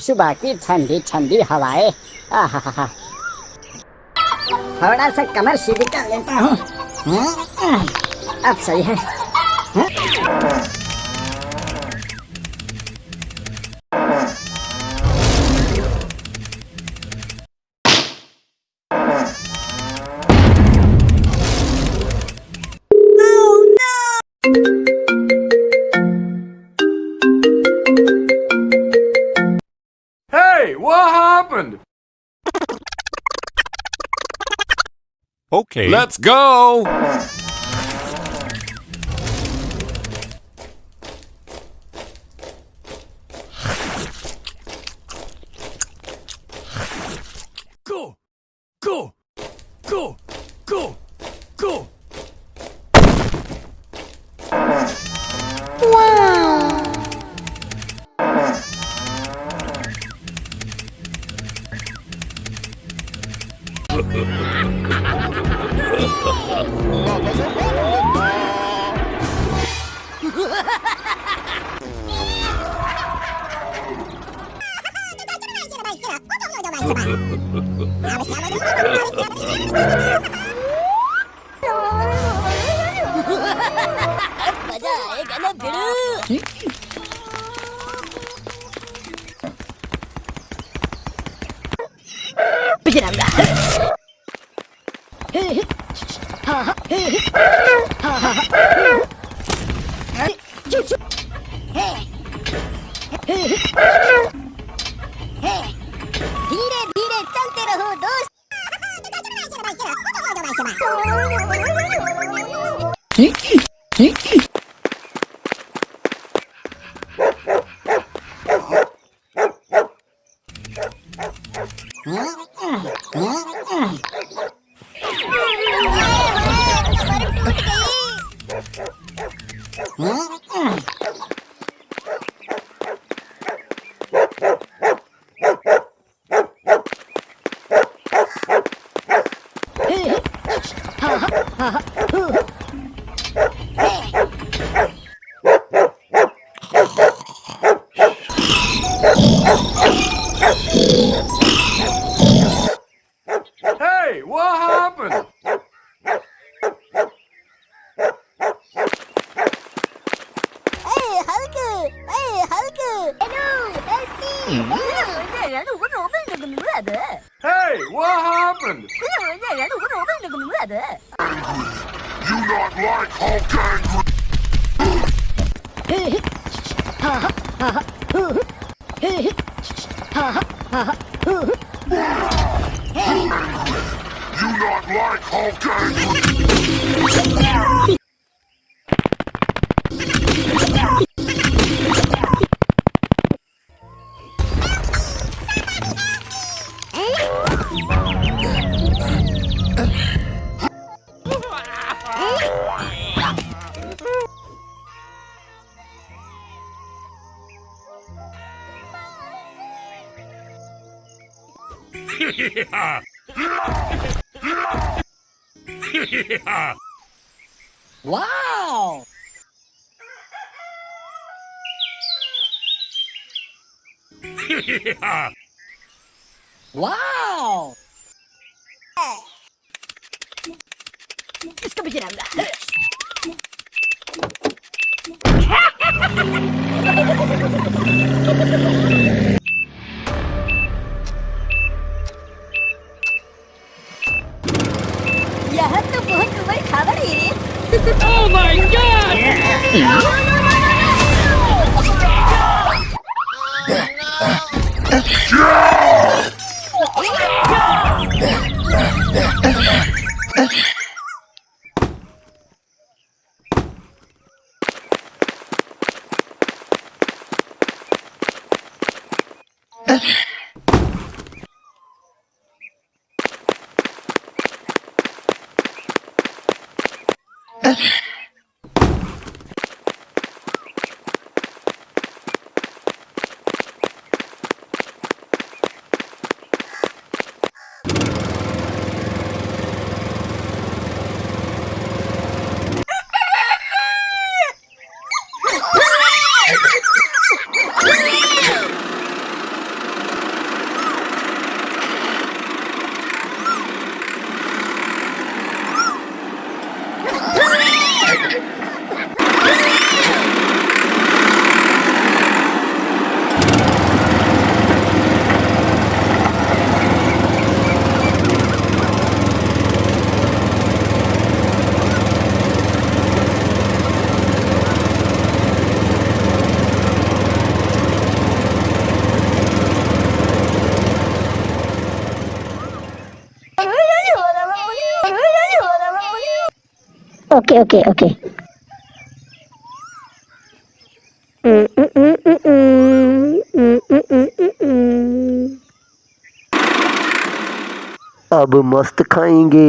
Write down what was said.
सुबह की ठंडी ठंडी हवाएं। आहा, थोड़ा सा कमर सीधी कर लेता हूँ। अब सही है। Hey, what happened? Okay. Let's go! Go! Go! Go! Go! Go! मजा आएगा ना भिड़ू। धीरे धीरे चलते रहो दोस्त। Hey, what happened? Hey, Hulk! Hey, Hulk! Hello, help me! 这人无肉笨这个女的， Hey, what happened? 这人无肉笨这个女的。 You not like Hulk angry? You not like Hulk angry? Wow! Wow! इसको भी गिराऊंगा। यह तो बहुत बड़ी खबर है। Oh my god! Okay okay okay अब मस्त खाएंगे।